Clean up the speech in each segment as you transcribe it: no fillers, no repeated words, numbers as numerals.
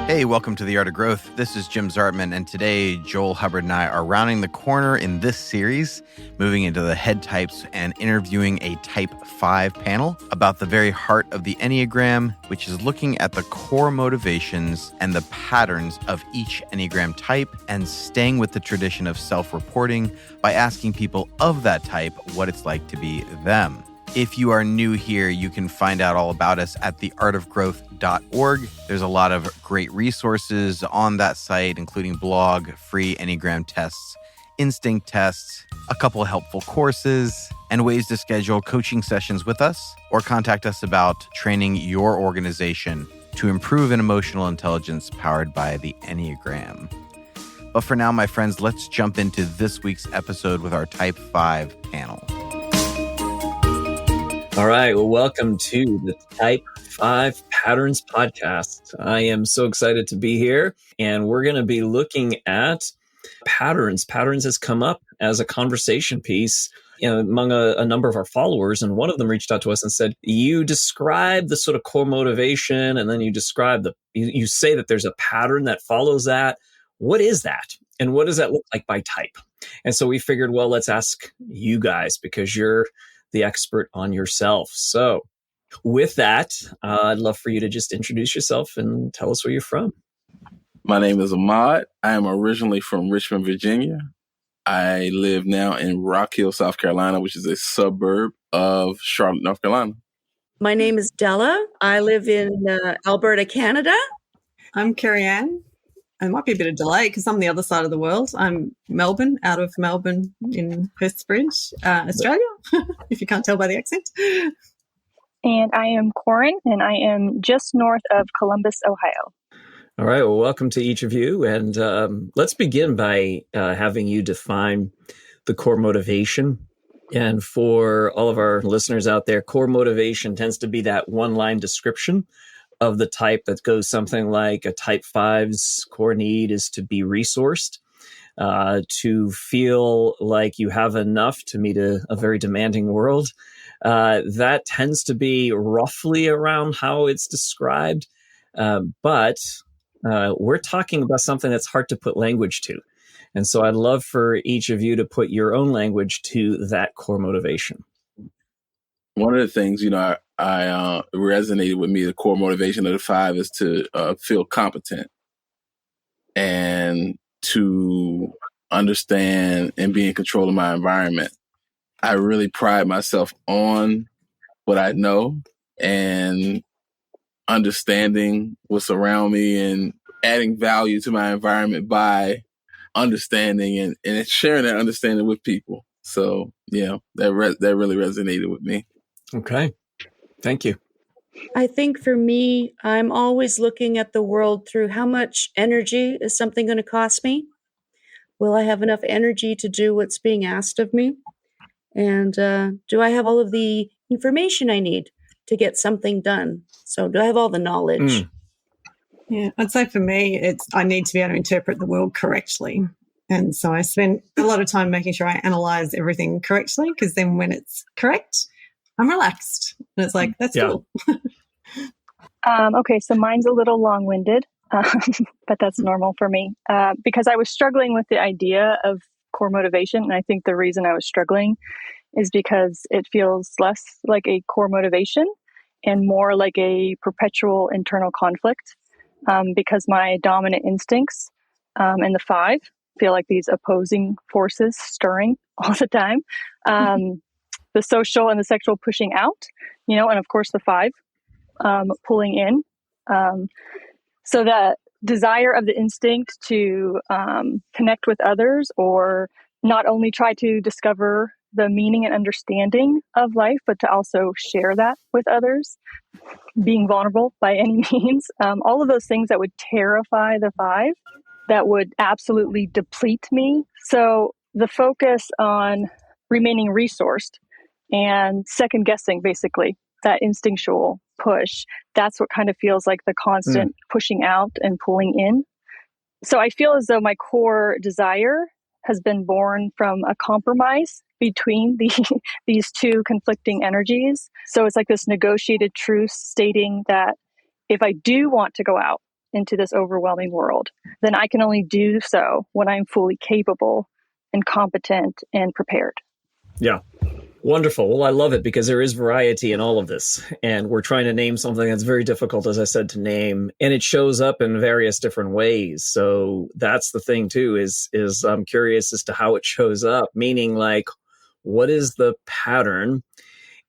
Hey, welcome to The Art of Growth. This is Jim Zartman, and today Joel Hubbard and I are rounding the corner in this series, moving into the head types and interviewing a Type 5 panel about the very heart of the Enneagram, which is looking at the core motivations and the patterns of each Enneagram type and staying with the tradition of self-reporting by asking people of that type what it's like to be them. If you are new here, you can find out all about us at theartofgrowth.org. There's a lot of great resources on that site, including blog, free Enneagram tests, instinct tests, a couple of helpful courses, and ways to schedule coaching sessions with us or contact us about training your organization to improve in emotional intelligence powered by the Enneagram. But for now, my friends, let's jump into this week's episode with our Type 5 panel. All right. Well, welcome to the Type 5 Patterns podcast. I am so excited to be here, and we're going to be looking at patterns. Patterns has come up as a conversation piece among a number of our followers, and one of them reached out to us and said, you describe the sort of core motivation, and then you describe you say that there's a pattern that follows that. What is that? And what does that look like by type? And so we figured, well, let's ask you guys because you're the expert on yourself. So with that, I'd love for you to just introduce yourself and tell us where you're from. My name is Ahmad. I am originally from Richmond, Virginia. I live now in Rock Hill, South Carolina, which is a suburb of Charlotte, North Carolina. My name is Della. I live in Alberta, Canada. I'm Carrie Ann. It might be a bit of delay because I'm the other side of the world. I'm Melbourne, out of Melbourne in Perthbridge, Australia, if you can't tell by the accent. And I am Corin, and I am just north of Columbus, Ohio. All right. Well, welcome to each of you. And let's begin by having you define the core motivation. And for all of our listeners out there, core motivation tends to be that one-line description of the type that goes something like a Type 5's core need is to be resourced, to feel like you have enough to meet a very demanding world. That tends to be roughly around how it's described. But we're talking about something that's hard to put language to. And so I'd love for each of you to put your own language to that core motivation. One of the things, I resonated with me, the core motivation of the 5 is to feel competent and to understand and be in control of my environment. I really pride myself on what I know and understanding what's around me and adding value to my environment by understanding and sharing that understanding with people. So, yeah, that really resonated with me. Okay. Thank you. I think for me, I'm always looking at the world through how much energy is something going to cost me? Will I have enough energy to do what's being asked of me? And do I have all of the information I need to get something done? So do I have all the knowledge? Yeah, I'd say for me, I need to be able to interpret the world correctly. And so I spend a lot of time making sure I analyze everything correctly, because then when it's correct, I'm relaxed. And it's like, that's cool. Okay, so mine's a little long-winded, but that's normal for me because I was struggling with the idea of core motivation. And I think the reason I was struggling is because it feels less like a core motivation and more like a perpetual internal conflict because my dominant instincts and the 5 feel like these opposing forces stirring all the time. The social and the sexual pushing out, and of course the 5 pulling in. So that desire of the instinct to connect with others, or not only try to discover the meaning and understanding of life, but to also share that with others, being vulnerable by any means, all of those things that would terrify the 5, that would absolutely deplete me. So the focus on remaining resourced and second guessing, basically, that instinctual push, that's what kind of feels like the constant pushing out and pulling in. So I feel as though my core desire has been born from a compromise between these two conflicting energies. So it's like this negotiated truce stating that if I do want to go out into this overwhelming world, then I can only do so when I'm fully capable and competent and prepared. Yeah. Wonderful. Well, I love it because there is variety in all of this. And we're trying to name something that's very difficult, as I said, to name. And it shows up in various different ways. So that's the thing, too, is I'm curious as to how it shows up, meaning like, what is the pattern?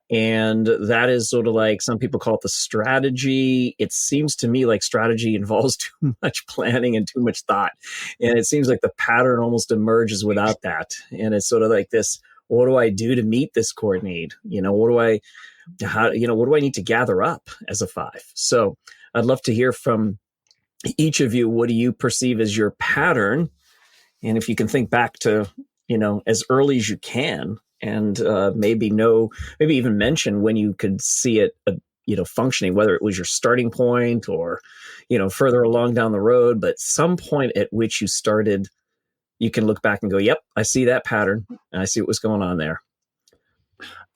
And that is sort of like some people call it the strategy. It seems to me like strategy involves too much planning and too much thought. And it seems like the pattern almost emerges without that. And it's sort of like this, what do I do to meet this core need? What do I need to gather up as a 5? So I'd love to hear from each of you. What do you perceive as your pattern? And if you can think back to, as early as you can, and maybe even mention when you could see it, functioning, whether it was your starting point or, further along down the road, but some point at which you started, you can look back and go, yep, I see that pattern. And I see what was going on there.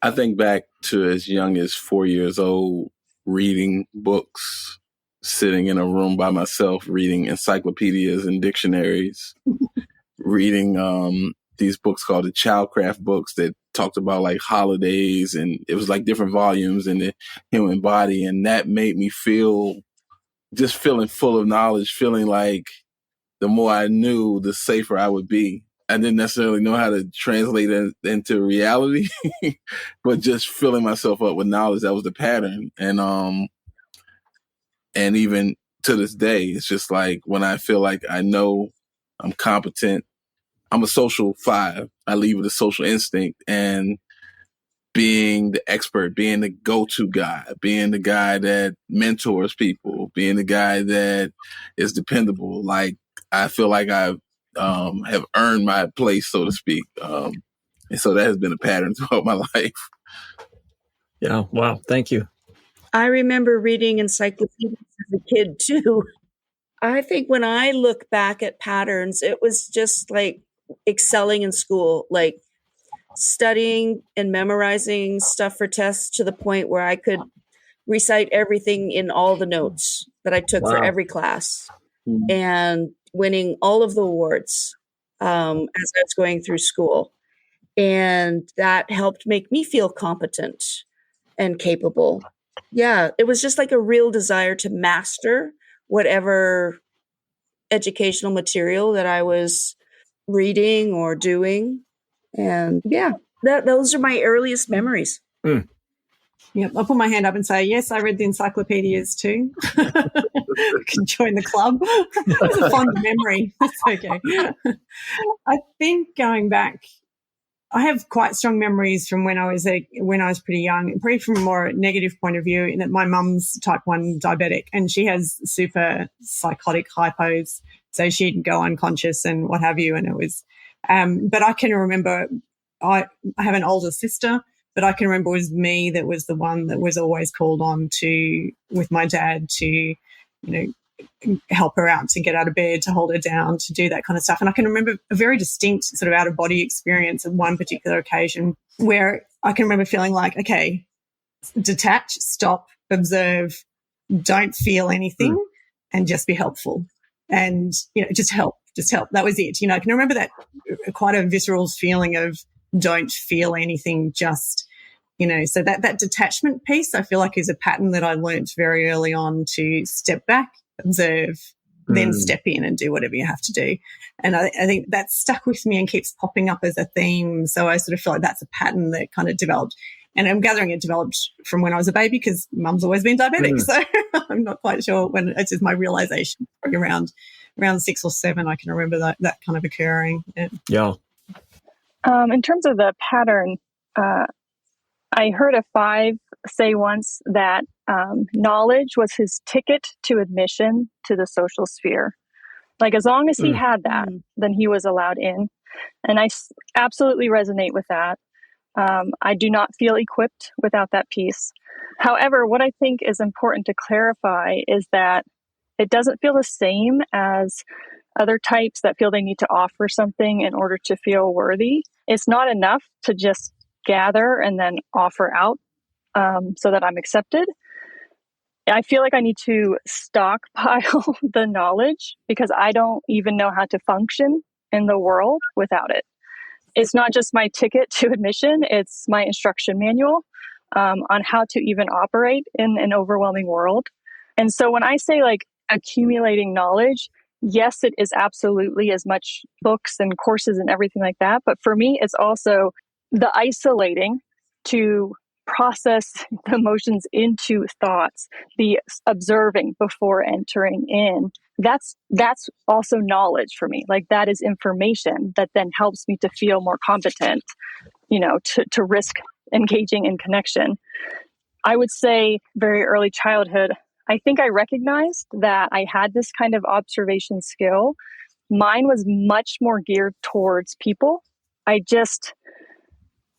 I think back to as young as 4 years old, reading books, sitting in a room by myself, reading encyclopedias and dictionaries, reading these books called the Childcraft books that talked about like holidays, and it was like different volumes in the human body. And that made me feeling full of knowledge, feeling like the more I knew, the safer I would be. I didn't necessarily know how to translate it into reality, but just filling myself up with knowledge, that was the pattern. And even to this day, it's just like when I feel like I know I'm competent, I'm a social 5. I lead with a social instinct, and being the expert, being the go-to guy, being the guy that mentors people, being the guy that is dependable. Like, I feel like I have earned my place, so to speak. And so that has been a pattern throughout my life. Yeah. Wow. Thank you. I remember reading encyclopedias as a kid too. I think when I look back at patterns, it was just like excelling in school, like studying and memorizing stuff for tests to the point where I could recite everything in all the notes that I took for every class, and winning all of the awards as I was going through school. And that helped make me feel competent and capable. Yeah, it was just like a real desire to master whatever educational material that I was reading or doing. And yeah, those are my earliest memories. Yep, I'll put my hand up and say, yes, I read the encyclopedias too. Can join the club. It was a fond memory. That's okay. I think going back, I have quite strong memories from when I was pretty young, probably from a more negative point of view, in that my mum's type 1 diabetic, and she has super psychotic hypos, so she'd go unconscious and what have you, and it was but I can remember, I have an older sister, but I can remember it was me that was the one that was always called on to, with my dad, to, help her out, to get out of bed, to hold her down, to do that kind of stuff. And I can remember a very distinct sort of out-of-body experience at one particular occasion where I can remember feeling like, okay, detach, stop, observe, don't feel anything, and just be helpful. And, just help. That was it. I can remember that quite a visceral feeling of don't feel anything, just, so that detachment piece, I feel like, is a pattern that I learnt very early on, to step back, observe, then step in and do whatever you have to do. And I think that's stuck with me and keeps popping up as a theme. So I sort of feel like that's a pattern that kind of developed. And I'm gathering it developed from when I was a baby, because mum's always been diabetic. So I'm not quite sure when it's just my realization. Around 6 or 7, I can remember that kind of occurring. Yeah. In terms of the pattern, I heard a 5 say once that knowledge was his ticket to admission to the social sphere. Like, as long as he had that, then he was allowed in. And I absolutely resonate with that. I do not feel equipped without that piece. However, what I think is important to clarify is that it doesn't feel the same as other types that feel they need to offer something in order to feel worthy. It's not enough to just gather and then offer out so that I'm accepted. I feel like I need to stockpile the knowledge because I don't even know how to function in the world without it. It's not just my ticket to admission, it's my instruction manual on how to even operate in an overwhelming world. And so when I say like accumulating knowledge, yes, it is absolutely as much books and courses and everything like that. But for me, it's also the isolating to process the emotions into thoughts, the observing before entering in. That's also knowledge for me. Like that is information that then helps me to feel more competent, to risk engaging in connection. I would say very early childhood, I think I recognized that I had this kind of observation skill. Mine was much more geared towards people. I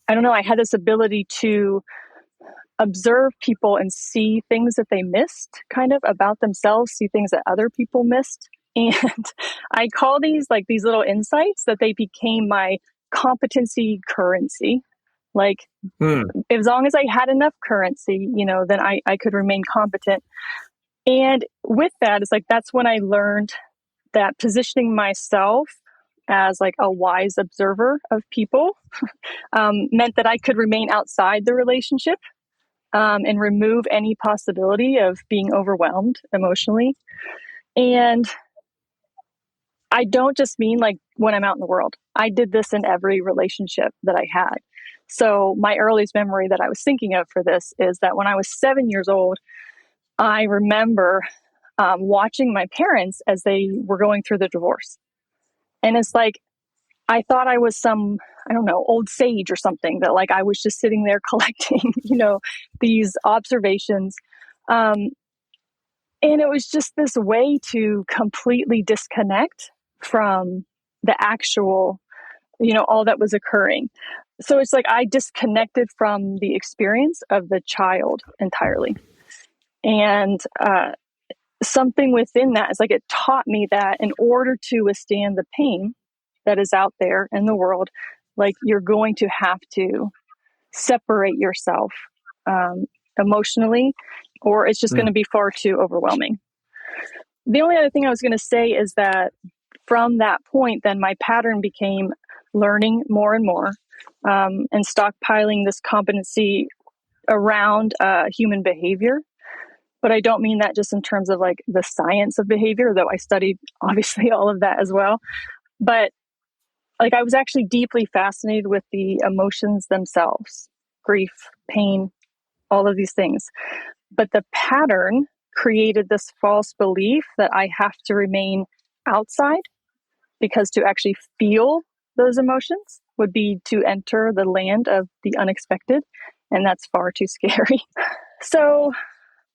don't know, I had this ability to observe people and see things that they missed kind of about themselves, see things that other people missed. And I call these like these little insights that they became my competency currency. Like as long as I had enough currency, then I could remain competent. And with that, it's like, that's when I learned that positioning myself as like a wise observer of people meant that I could remain outside the relationship and remove any possibility of being overwhelmed emotionally. And I don't just mean like when I'm out in the world. I did this in every relationship that I had. So my earliest memory that I was thinking of for this is that when I was 7 years old, I remember watching my parents as they were going through the divorce. And it's like, I thought I was some, I don't know, old sage or something, that like I was just sitting there collecting, these observations. And it was just this way to completely disconnect from the actual, all that was occurring. So it's like I disconnected from the experience of the child entirely. And something within that is like it taught me that in order to withstand the pain that is out there in the world, like you're going to have to separate yourself emotionally, or it's just going to be far too overwhelming. The only other thing I was going to say is that from that point, then my pattern became learning more and more and stockpiling this competency around human behavior. But I don't mean that just in terms of like the science of behavior, though I studied obviously all of that as well. But like I was actually deeply fascinated with the emotions themselves, grief, pain, all of these things. But the pattern created this false belief that I have to remain outside, because to actually feel those emotions would be to enter the land of the unexpected. And that's far too scary. So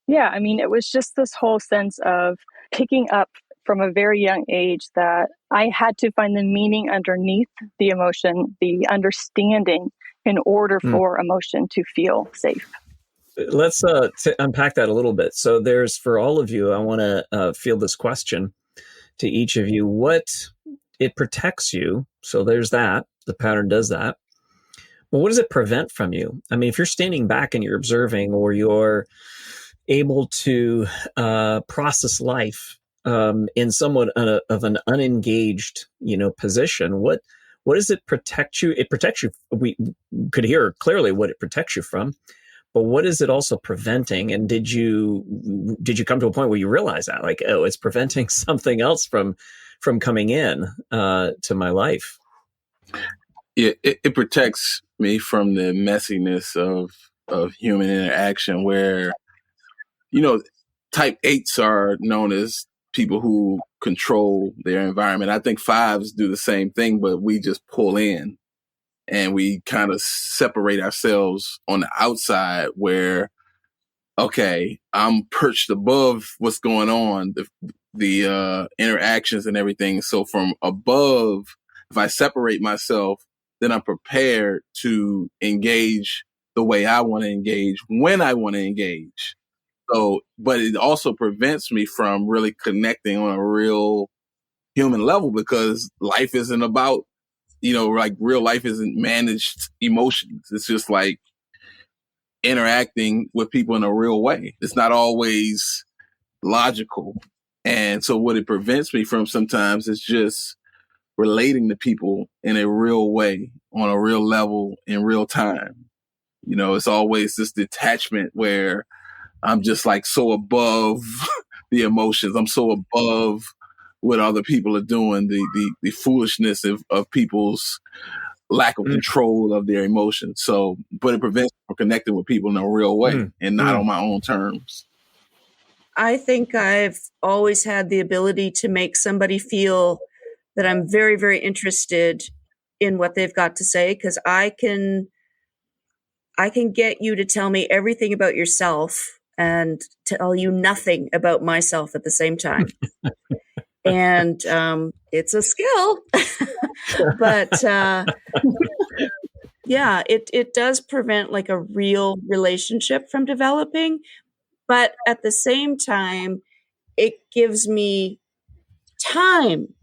yeah, I mean, it was just this whole sense of picking up from a very young age that I had to find the meaning underneath the emotion, the understanding, in order for emotion to feel safe. Let's unpack that a little bit. So there's, for all of you, I want to field this question to each of you. What it protects you. So there's that. The pattern does that. But what does it prevent from you? I mean, if you're standing back and you're observing, or you're able to process life in somewhat of an unengaged, position, what does it protect you? It protects you. We could hear clearly what it protects you from, but what is it also preventing? And did you come to a point where you realize that, like, oh, it's preventing something else from coming in to my life? Yeah, it protects me from the messiness of human interaction, where type 8s are known as people who control their environment. I think 5s do the same thing, but we just pull in and we kind of separate ourselves on the outside, where, okay, I'm perched above what's going on, the interactions and everything. So from above, if I separate myself, then I'm prepared to engage the way I want to engage when I want to engage. So, but it also prevents me from really connecting on a real human level, because life isn't about, like real life isn't managed emotions. It's just like interacting with people in a real way. It's not always logical. And so what it prevents me from sometimes is just relating to people in a real way, on a real level, in real time. You know, it's always this detachment where I'm just like so above the emotions. I'm so above what other people are doing, the foolishness of people's lack of control of their emotions. So, but it prevents me from connecting with people in a real way and not on my own terms. I think I've always had the ability to make somebody feel that I'm very, very interested in what they've got to say, because I can get you to tell me everything about yourself and tell you nothing about myself at the same time. And it's a skill, but yeah, it does prevent like a real relationship from developing. But at the same time, it gives me time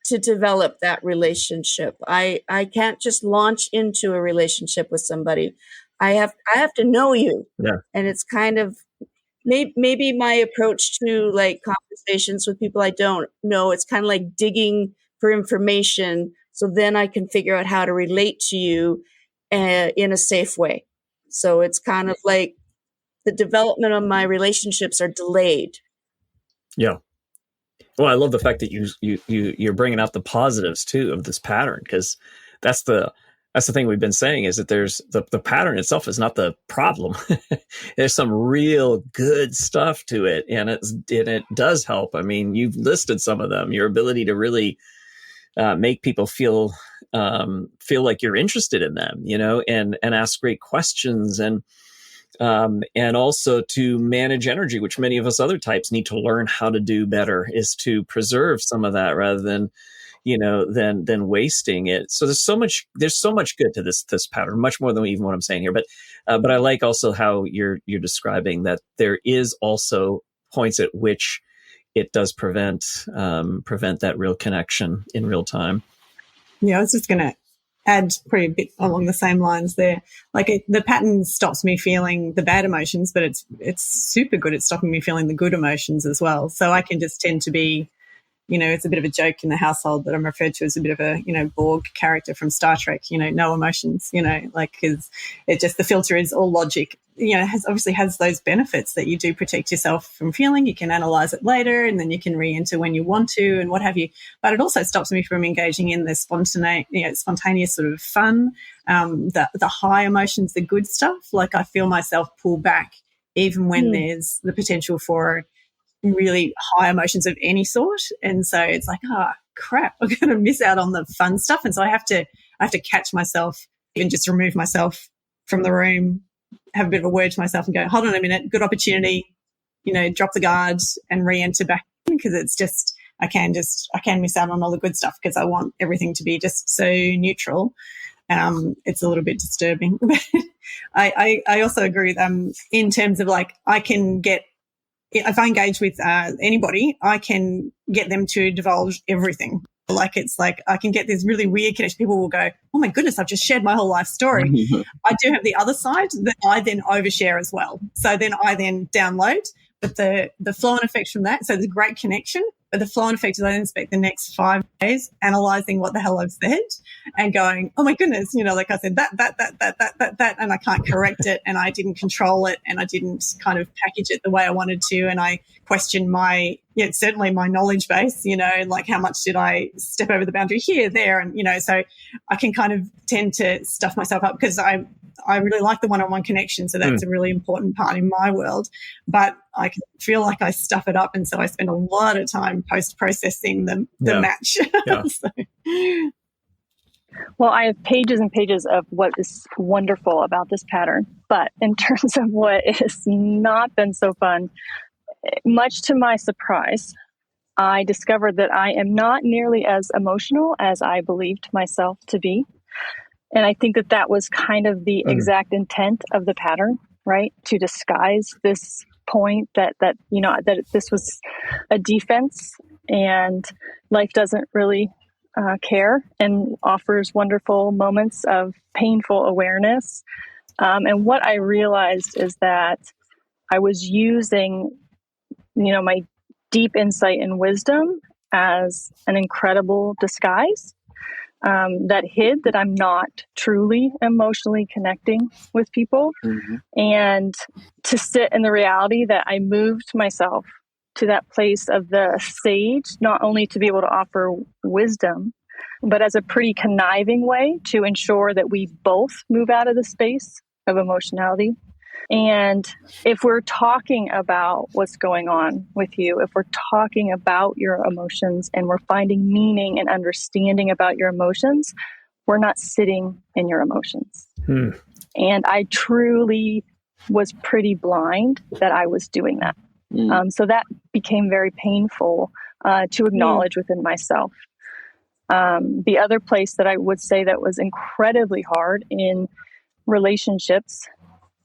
to develop that relationship. I can't just launch into a relationship with somebody. I have to know you. Yeah. And it's kind of maybe my approach to like conversations with people I don't know, it's kind of like digging for information so then I can figure out how to relate to you in a safe way. So it's kind of like the development of my relationships are delayed. Yeah. Well, I love the fact that you're bringing out the positives too of this pattern, because that's the thing we've been saying, is that there's the pattern itself is not the problem. There's some real good stuff to it, and it does help. I mean, you've listed some of them. Your ability to really make people feel like you're interested in them, you know, and ask great questions, and also to manage energy, which many of us other types need to learn how to do better, is to preserve some of that rather than, you know, than wasting it. So there's so much good to this pattern, much more than even what I'm saying here. But I like also how you're describing that there is also points at which it does prevent that real connection in real time. Yeah, I was just going to add pretty a bit along the same lines there. Like the pattern stops me feeling the bad emotions, but it's super good at stopping me feeling the good emotions as well. So I can just tend to be, you know, it's a bit of a joke in the household that I'm referred to as a bit of a, you know, Borg character from Star Trek, you know, no emotions, you know, like, because it just, the filter is all logic, you know, obviously has those benefits that you do protect yourself from feeling. You can analyze it later and then you can re-enter when you want to and what have you. But it also stops me from engaging in the spontaneous sort of fun, the high emotions, the good stuff. Like I feel myself pull back even when there's the potential for really high emotions of any sort. And so it's like, crap, I'm going to miss out on the fun stuff. And so I have to catch myself and just remove myself from the room, have a bit of a word to myself and go, hold on a minute, good opportunity, you know, drop the guard and re-enter back, because it's just, I can miss out on all the good stuff because I want everything to be just so neutral. It's a little bit disturbing. I also agree with in terms of like, I can get, if I engage with anybody, I can get them to divulge everything. Like it's like I can get this really weird connection. People will go, oh my goodness, I've just shared my whole life story. I do have the other side that I then overshare as well. So then I then download, but the flow and effect from that, so there's a great connection, but the flow and effect is I then spend the next 5 days analysing what the hell I've said and going, oh my goodness, you know, like I said, that, and I can't correct it and I didn't control it and I didn't kind of package it the way I wanted to, and I questioned certainly my knowledge base, you know, like how much did I step over the boundary here, there, and, you know, so I can kind of tend to stuff myself up because I really like the one-on-one connection. So that's a really important part in my world, but I can feel like I stuff it up. And so I spend a lot of time post-processing the match. Yeah. So. Well, I have pages and pages of what is wonderful about this pattern. But in terms of what has not been so fun, much to my surprise, I discovered that I am not nearly as emotional as I believed myself to be. And I think that was kind of the exact intent of the pattern, right? To disguise this point that you know, that this was a defense and life doesn't really care and offers wonderful moments of painful awareness. And what I realized is that I was using, my deep insight and wisdom as an incredible disguise that hid that I'm not truly emotionally connecting with people. Mm-hmm. And to sit in the reality that I moved myself to that place of the sage, not only to be able to offer wisdom, but as a pretty conniving way to ensure that we both move out of the space of emotionality. And if we're talking about what's going on with you, if we're talking about your emotions and we're finding meaning and understanding about your emotions, we're not sitting in your emotions. And I truly was pretty blind that I was doing that. So that became very painful to acknowledge within myself. The other place that I would say that was incredibly hard in relationships,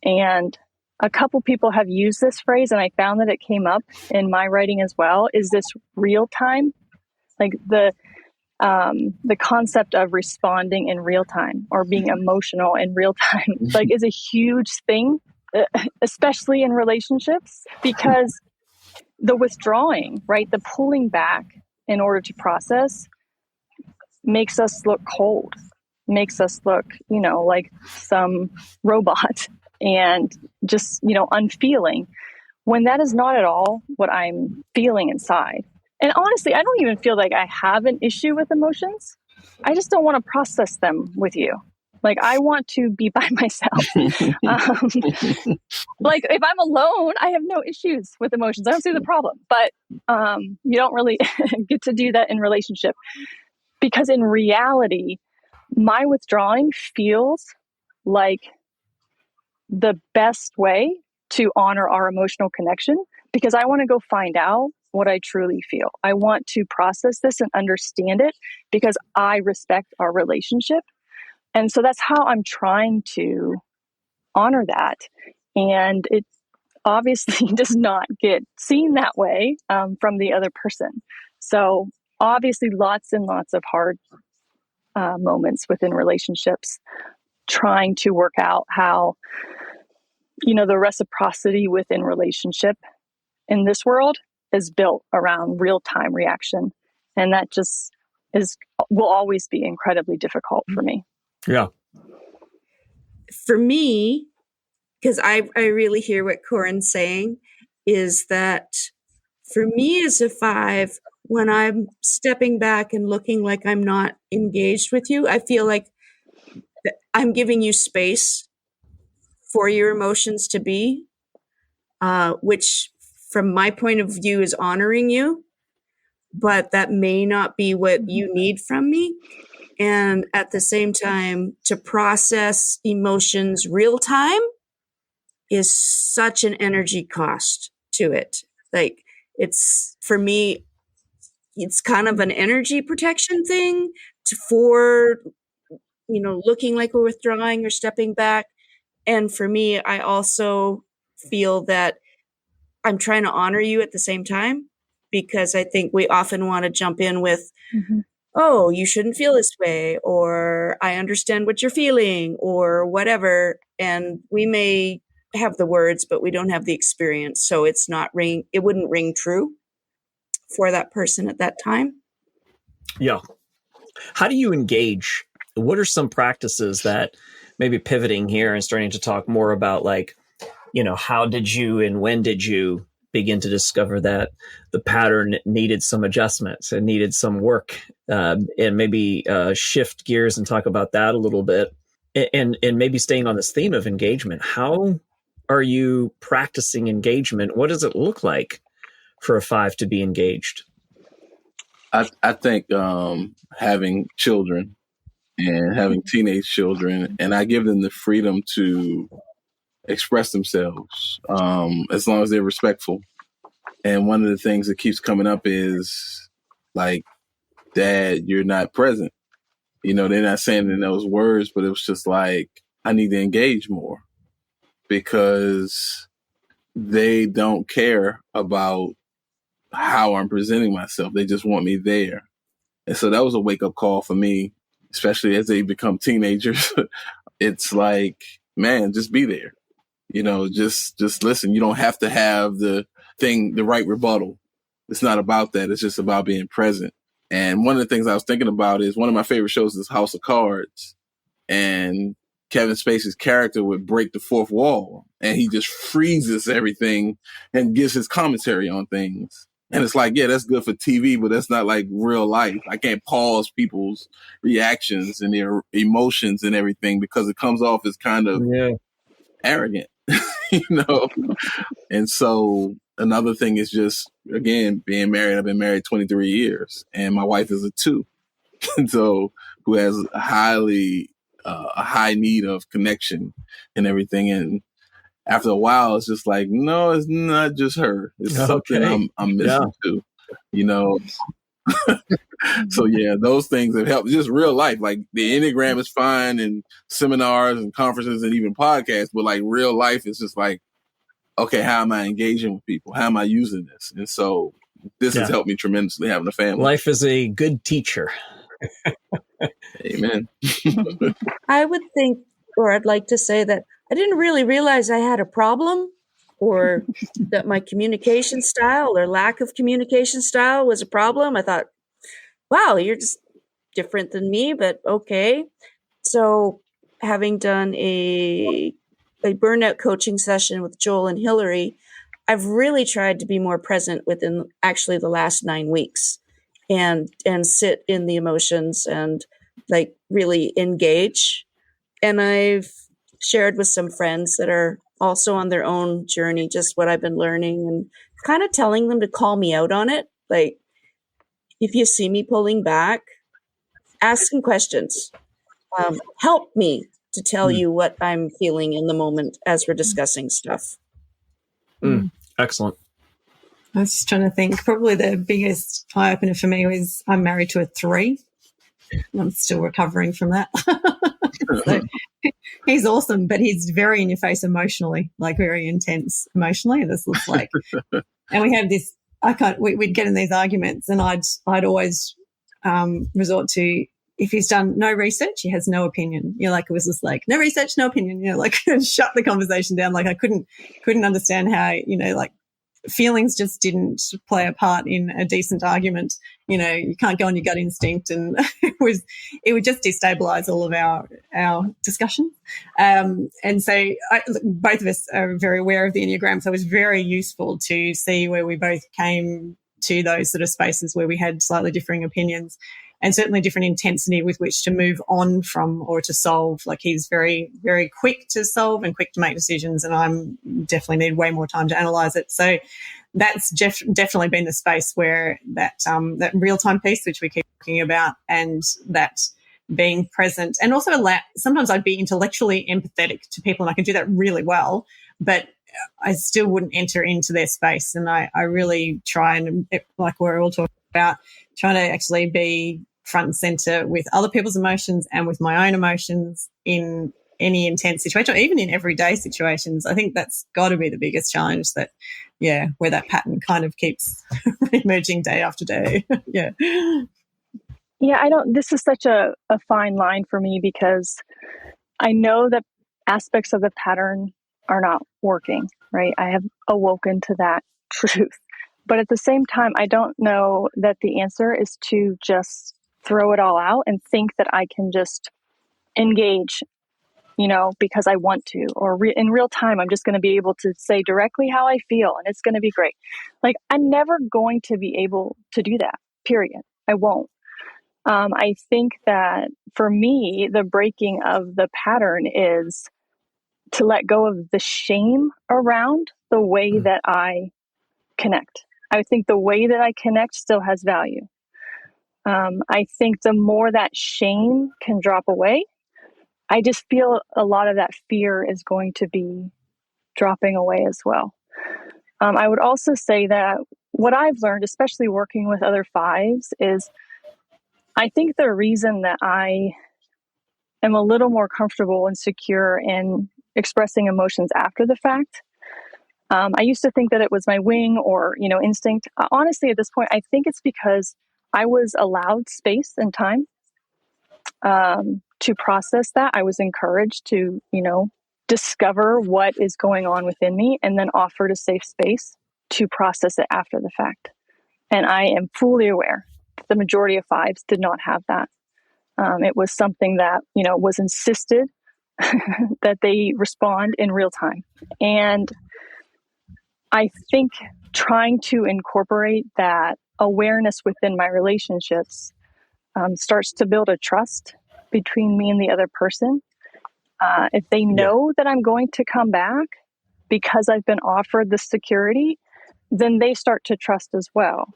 and a couple people have used this phrase, and I found that it came up in my writing as well, is this real time, like the concept of responding in real time or being emotional in real time, like is a huge thing, especially in relationships, because the withdrawing, right, the pulling back in order to process makes us look cold, makes us look, like some robot and just, unfeeling, when that is not at all what I'm feeling inside. And honestly, I don't even feel like I have an issue with emotions. I just don't want to process them with you. Like, I want to be by myself. Like, if I'm alone, I have no issues with emotions. I don't see the problem. But you don't really get to do that in relationship. Because in reality, my withdrawing feels like the best way to honor our emotional connection, because I want to go find out what I truly feel. I want to process this and understand it because I respect our relationship. And so that's how I'm trying to honor that. And it obviously does not get seen that way from the other person. So obviously lots and lots of hard moments within relationships, trying to work out how, the reciprocity within relationship in this world is built around real-time reaction. And that just will always be incredibly difficult for me. Yeah. For me, because I really hear what Corin's saying, is that for me as a 5, when I'm stepping back and looking like I'm not engaged with you, I feel like I'm giving you space for your emotions to be, which from my point of view is honoring you, but that may not be what you need from me. And at the same time, to process emotions real time is such an energy cost to it. Like, it's, for me, it's kind of an energy protection thing for, looking like we're withdrawing or stepping back. And for me, I also feel that I'm trying to honor you at the same time, because I think we often want to jump in with, oh, you shouldn't feel this way, or I understand what you're feeling, or whatever. And we may have the words, but we don't have the experience. So it wouldn't ring true for that person at that time. Yeah. How do you engage? What are some practices that, maybe pivoting here and starting to talk more about, like, how did you and when did you begin to discover that the pattern needed some adjustments and needed some work, and maybe shift gears and talk about that a little bit, and maybe staying on this theme of engagement. How are you practicing engagement? What does it look like for a 5 to be engaged? I think having children and having teenage children, and I give them the freedom to express themselves as long as they're respectful. And one of the things that keeps coming up is, like, Dad, you're not present. They're not saying it in those words, but it was just like, I need to engage more, because they don't care about how I'm presenting myself. They just want me there. And so that was a wake up call for me, especially as they become teenagers. It's like, man, just be there. Just listen. You don't have to have the right rebuttal. It's not about that. It's just about being present. And one of the things I was thinking about is one of my favorite shows is House of Cards. And Kevin Spacey's character would break the fourth wall and he just freezes everything and gives his commentary on things. And it's like, yeah, that's good for TV, but that's not like real life. I can't pause people's reactions and their emotions and everything because it comes off as kind of arrogant, And so another thing is just, again, being married. I've been married 23 years and my wife is a 2. And so who has a high need of connection and everything. And after a while, it's just like, no, it's not just her. It's something I'm missing too, So yeah, those things have helped. Just real life, like the Enneagram is fine and seminars and conferences and even podcasts, but like real life is just like, okay, how am I engaging with people? How am I using this? And so this has helped me tremendously having a family. Life is a good teacher. Amen. I would think, or I'd like to say that I didn't really realize I had a problem or that my communication style or lack of communication style was a problem. I thought, wow, you're just different than me, but okay. So having done a burnout coaching session with Joel and Hillary, I've really tried to be more present within actually the last 9 weeks and sit in the emotions and like really engage. And I've shared with some friends that are also on their own journey, just what I've been learning and kind of telling them to call me out on it. Like, if you see me pulling back, ask some questions. Help me to tell you what I'm feeling in the moment as we're discussing stuff. Excellent. I was just trying to think. Probably the biggest eye opener for me was I'm married to a 3. I'm still recovering from that. So, he's awesome, but he's very in your face emotionally, like very intense emotionally. This looks like, and we have this. We'd get in these arguments, and I'd always resort to, if he's done no research, he has no opinion. It was just like, no research, no opinion. Like shut the conversation down. Like I couldn't understand how like feelings just didn't play a part in a decent argument. You can't go on your gut instinct, and it would just destabilize all of our discussions. And so both of us are very aware of the Enneagram, so it was very useful to see where we both came to those sort of spaces where we had slightly differing opinions and certainly different intensity with which to move on from or to solve. Like he's very, very quick to solve and quick to make decisions, and I'm definitely need way more time to analyze it. So that's definitely been the space where that real-time piece, which we keep talking about, and that being present, and also sometimes I'd be intellectually empathetic to people, and I can do that really well, but I still wouldn't enter into their space. And I really try, and like we're all talking about, trying to actually be front and center with other people's emotions and with my own emotions in any intense situation, or even in everyday situations. I think that's got to be the biggest challenge, where that pattern kind of keeps emerging day after day. Yeah, this is such a fine line for me, because I know that aspects of the pattern are not working, right? I have awoken to that truth. But at the same time, I don't know that the answer is to just throw it all out and think that I can just engage, because I want to, or in real time, I'm just going to be able to say directly how I feel and it's going to be great. Like, I'm never going to be able to do that, period. I won't. I think that for me, the breaking of the pattern is to let go of the shame around the way that I connect. I think the way that I connect still has value. I think the more that shame can drop away, I just feel a lot of that fear is going to be dropping away as well. I would also say that what I've learned, especially working with other 5s, is I think the reason that I am a little more comfortable and secure in expressing emotions after the fact. I used to think that it was my wing or, instinct. Honestly, at this point, I think it's because I was allowed space and time to process that. I was encouraged to, discover what is going on within me and then offer a safe space to process it after the fact. And I am fully aware that the majority of fives did not have that. It was something that, was insisted that they respond in real time. And I think trying to incorporate that awareness within my relationships starts to build a trust between me and the other person. If they know that I'm going to come back because I've been offered the security, then they start to trust as well.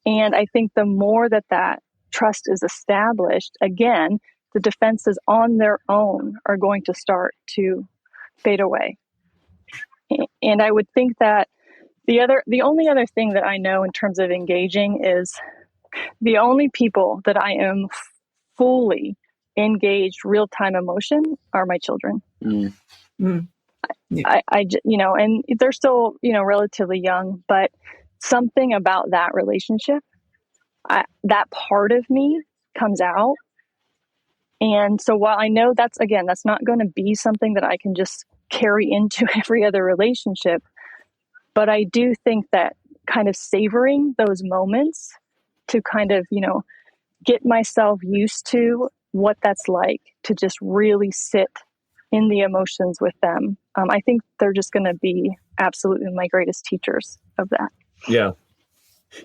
And I think the more that trust is established, again, the defenses on their own are going to start to fade away. And I would think that the only other thing that I know in terms of engaging is the only people that I am fully engaged real-time emotion are my children. Mm. Yeah. I and they're still, relatively young, but something about that relationship, that part of me comes out. And so while I know that's not going to be something that I can just carry into every other relationship, but I do think that kind of savoring those moments to kind of, get myself used to what that's like to just really sit in the emotions with them. I think they're just going to be absolutely my greatest teachers of that. Yeah.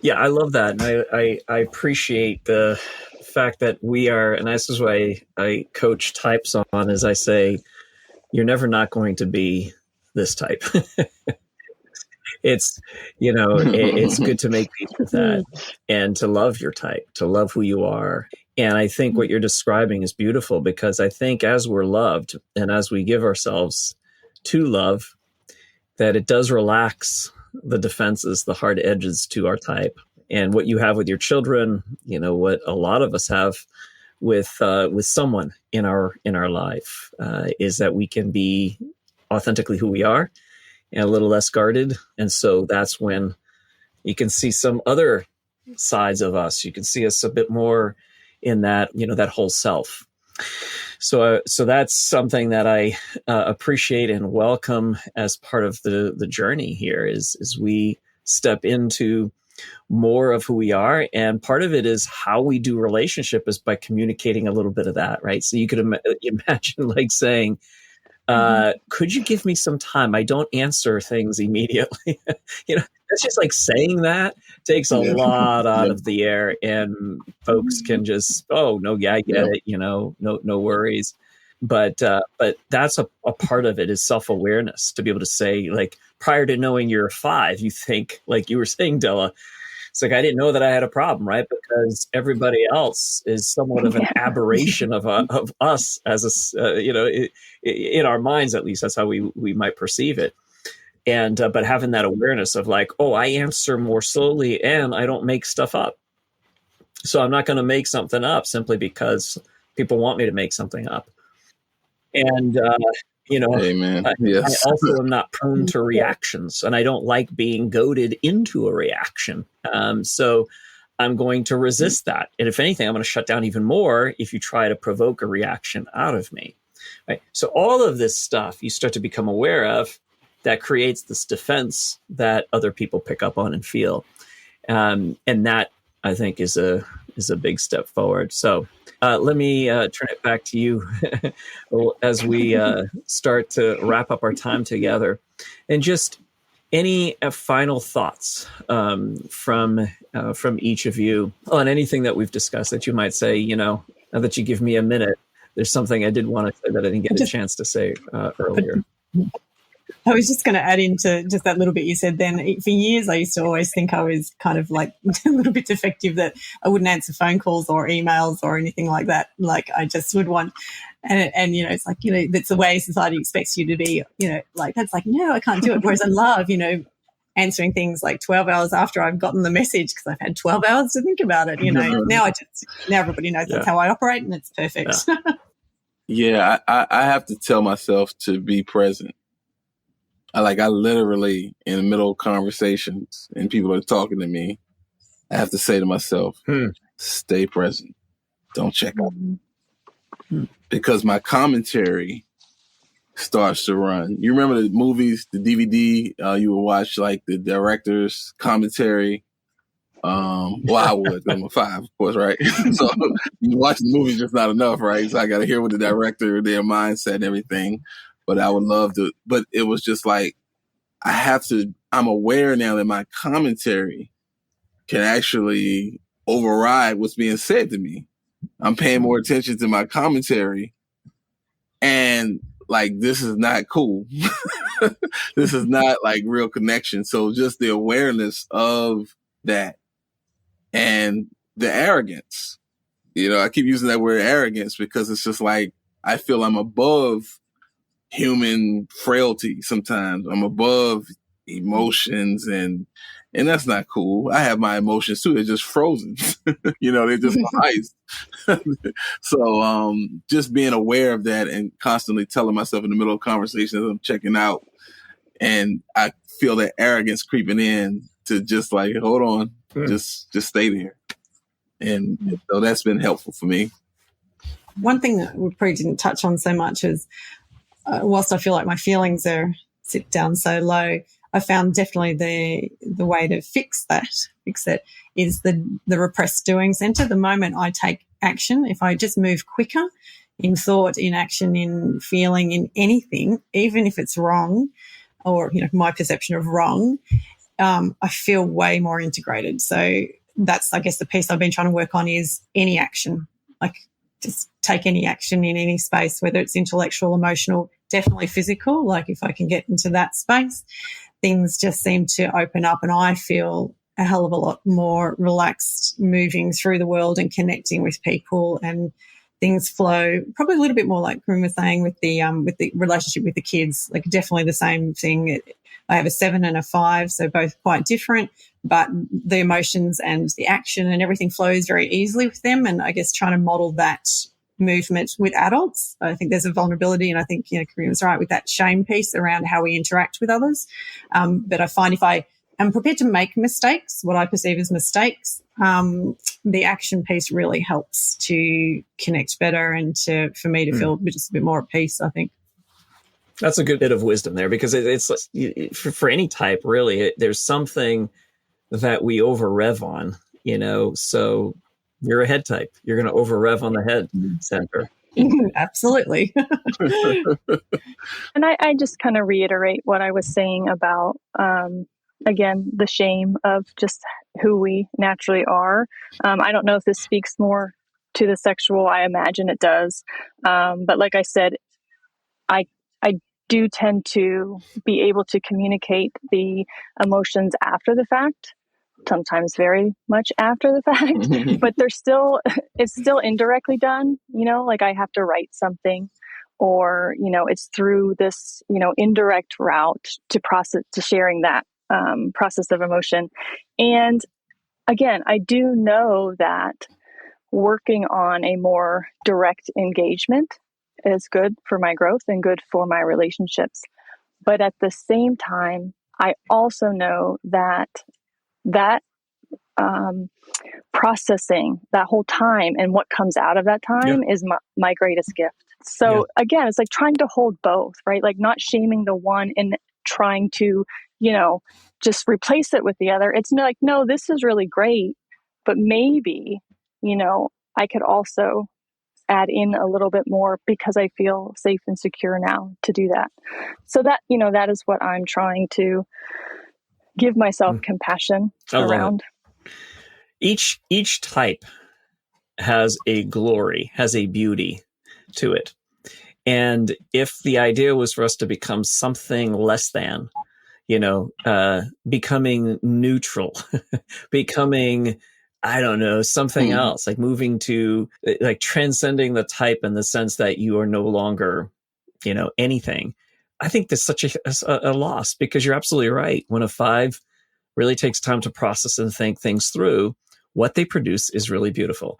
Yeah, I love that. And I appreciate the fact that we are, and this is why I coach types on, is I say, you're never not going to be this type. It's, it's good to make peace with that and to love your type, to love who you are. And I think what you're describing is beautiful, because I think as we're loved and as we give ourselves to love, that it does relax the defenses, the hard edges to our type. And what you have with your children, what a lot of us have with someone in our life, is that we can be authentically who we are and a little less guarded. And so that's when you can see some other sides of us. You can see us a bit more in that, that whole self. So that's something that I appreciate and welcome as part of the journey here is we step into more of who we are. And part of it is how we do relationship is by communicating a little bit of that, right? So you could imagine like saying, could you give me some time? I don't answer things immediately. That's just like saying that takes a lot out of the air, and folks can just, I get it. No worries. But that's a part of it is self-awareness, to be able to say, like, prior to knowing you're a 5, you think, like you were saying, Della, it's like, I didn't know that I had a problem, right? Because everybody else is somewhat of an aberration of us as in our minds, at least that's how we might perceive it. And, but having that awareness of like, I answer more slowly and I don't make stuff up. So I'm not going to make something up simply because people want me to make something up. And, Amen. Yes. I also am not prone to reactions, and I don't like being goaded into a reaction. So I'm going to resist that. And if anything, I'm going to shut down even more if you try to provoke a reaction out of me. Right? So all of this stuff you start to become aware of that creates this defense that other people pick up on and feel. And that, I think, is a big step forward. So let me turn it back to you as we start to wrap up our time together. And just any final thoughts from each of you on anything that we've discussed that you might say, now that you give me a minute, there's something I did want to say that I didn't get a chance to say earlier. I was just going to add into just that little bit you said then. For years, I used to always think I was kind of like a little bit defective, that I wouldn't answer phone calls or emails or anything like that. Like I just would want, and it's like, that's the way society expects you to be, like that's like, no, I can't do it. Whereas I love, answering things like 12 hours after I've gotten the message because I've had 12 hours to think about it. Now everybody knows that's how I operate, and it's perfect. Yeah, I have to tell myself to be present. I literally, in the middle of conversations and people are talking to me, I have to say to myself, stay present. Don't check out. Because my commentary starts to run. You remember the movies, the DVD, you would watch like the director's commentary. Well, I would. I'm a 5, of course, right? So watching the movies just not enough, right? So I got to hear what the director, their mindset and everything. But I would love to, but it was just like, I'm aware now that my commentary can actually override what's being said to me. I'm paying more attention to my commentary, and like, this is not cool. This is not like real connection. So just the awareness of that and the arrogance, I keep using that word arrogance because it's just like, I feel I'm above human frailty. Sometimes I'm above emotions, and that's not cool. I have my emotions too. They're just frozen. They're just ice. So just being aware of that and constantly telling myself in the middle of conversations I'm checking out, and I feel that arrogance creeping in to just like, hold on, just stay there. And so that's been helpful for me. One thing that we probably didn't touch on so much is, whilst I feel like my feelings are sit down so low, I found definitely the way to fix it is the repressed doing center. The moment I take action, if I just move quicker in thought, in action, in feeling, in anything, even if it's wrong or, my perception of wrong, I feel way more integrated. So that's, I guess, the piece I've been trying to work on is any action, like just take any action in any space, whether it's intellectual, emotional, definitely physical. Like if I can get into that space, things just seem to open up and I feel a hell of a lot more relaxed moving through the world and connecting with people, and things flow probably a little bit more like Corinne was saying with the relationship with the kids, like definitely the same thing. I have a 7 and a 5, so both quite different, but the emotions and the action and everything flows very easily with them. And I guess trying to model that movement with adults, I think there's a vulnerability, and I think, Corinne was right with that shame piece around how we interact with others. But I find if I am prepared to make mistakes, what I perceive as mistakes, the action piece really helps to connect better and for me to feel just a bit more at peace, I think. That's a good bit of wisdom there, because it's for any type, really, there's something that we over rev on, so you're a head type. You're going to over rev on the head center. Absolutely. And I just kind of reiterate what I was saying about, again, the shame of just who we naturally are. I don't know if this speaks more to the sexual. I imagine it does. But like I said, I do tend to be able to communicate the emotions after the fact, sometimes very much after the fact, but it's still indirectly done, like I have to write something, or, it's through this, indirect route to sharing that process of emotion. And again, I do know that working on a more direct engagement is good for my growth and good for my relationships. But at the same time, I also know that processing that whole time and what comes out of that time is my greatest gift. So again, it's like trying to hold both, right? Like not shaming the one and trying to, just replace it with the other. It's like, no, this is really great, but maybe, I could also add in a little bit more because I feel safe and secure now to do that. So that, that is what I'm trying to give myself compassion around. Each type has a glory, has a beauty to it. And if the idea was for us to become something less than, becoming neutral, becoming, I don't know, something else, like moving to, like transcending the type in the sense that you are no longer, anything. I think that's such a loss, because you're absolutely right. When a 5 really takes time to process and think things through, what they produce is really beautiful.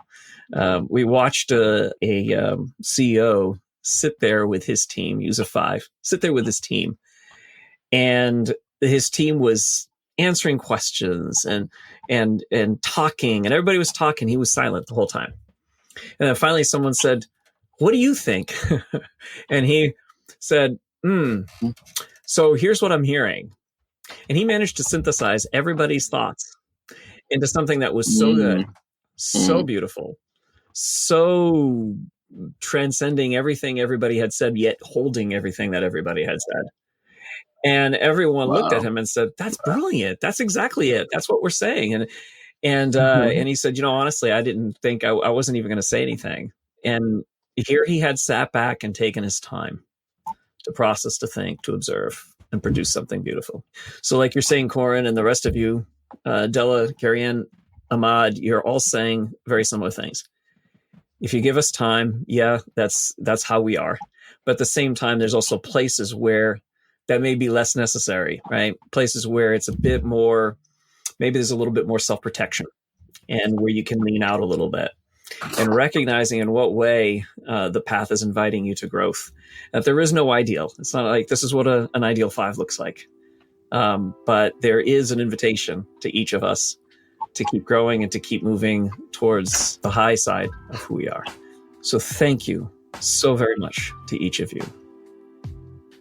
We watched a CEO sit there with his team, use a 5, sit there with his team. And his team was answering questions and talking, and everybody was talking. He was silent the whole time. And then finally someone said, "What do you think?" And he said, So here's what I'm hearing. And he managed to synthesize everybody's thoughts into something that was so good, so beautiful, so transcending everything everybody had said, yet holding everything that everybody had said. And everyone looked at him and said, "That's brilliant. That's exactly it. That's what we're saying." And he said, honestly, I didn't think I wasn't even going to say anything. And here he had sat back and taken his time to process, to think, to observe, and produce something beautiful. So like you're saying, Corin, and the rest of you, Della, Carrie-Anne, Ahmad, you're all saying very similar things. If you give us time, that's how we are. But at the same time, there's also places where that may be less necessary, right? Places where it's a bit more, maybe there's a little bit more self-protection and where you can lean out a little bit. And recognizing in what way the path is inviting you to growth. That there is no ideal. It's not like this is what an ideal 5 looks like. But there is an invitation to each of us to keep growing and to keep moving towards the high side of who we are. So thank you so very much to each of you.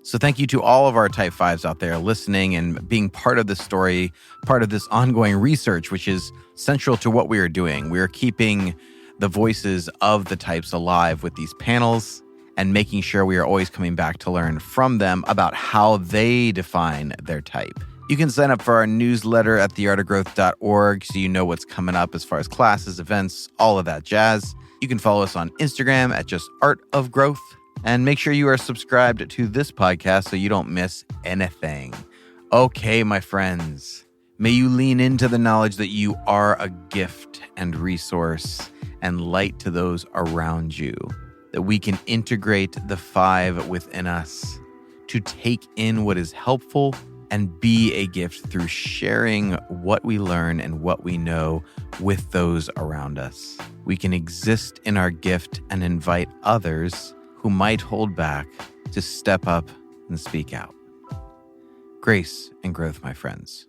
So thank you to all of our Type 5s out there listening and being part of this story, part of this ongoing research, which is central to what we are doing. We are keeping the voices of the types alive with these panels and making sure we are always coming back to learn from them about how they define their type. You can sign up for our newsletter at theartofgrowth.org so you know what's coming up as far as classes, events, all of that jazz. You can follow us on Instagram at just Art of Growth. And make sure you are subscribed to this podcast so you don't miss anything. Okay, my friends, may you lean into the knowledge that you are a gift and resource and light to those around you, that we can integrate the 5 within us to take in what is helpful and be a gift through sharing what we learn and what we know with those around us. We can exist in our gift and invite others who might hold back to step up and speak out. Grace and growth, my friends.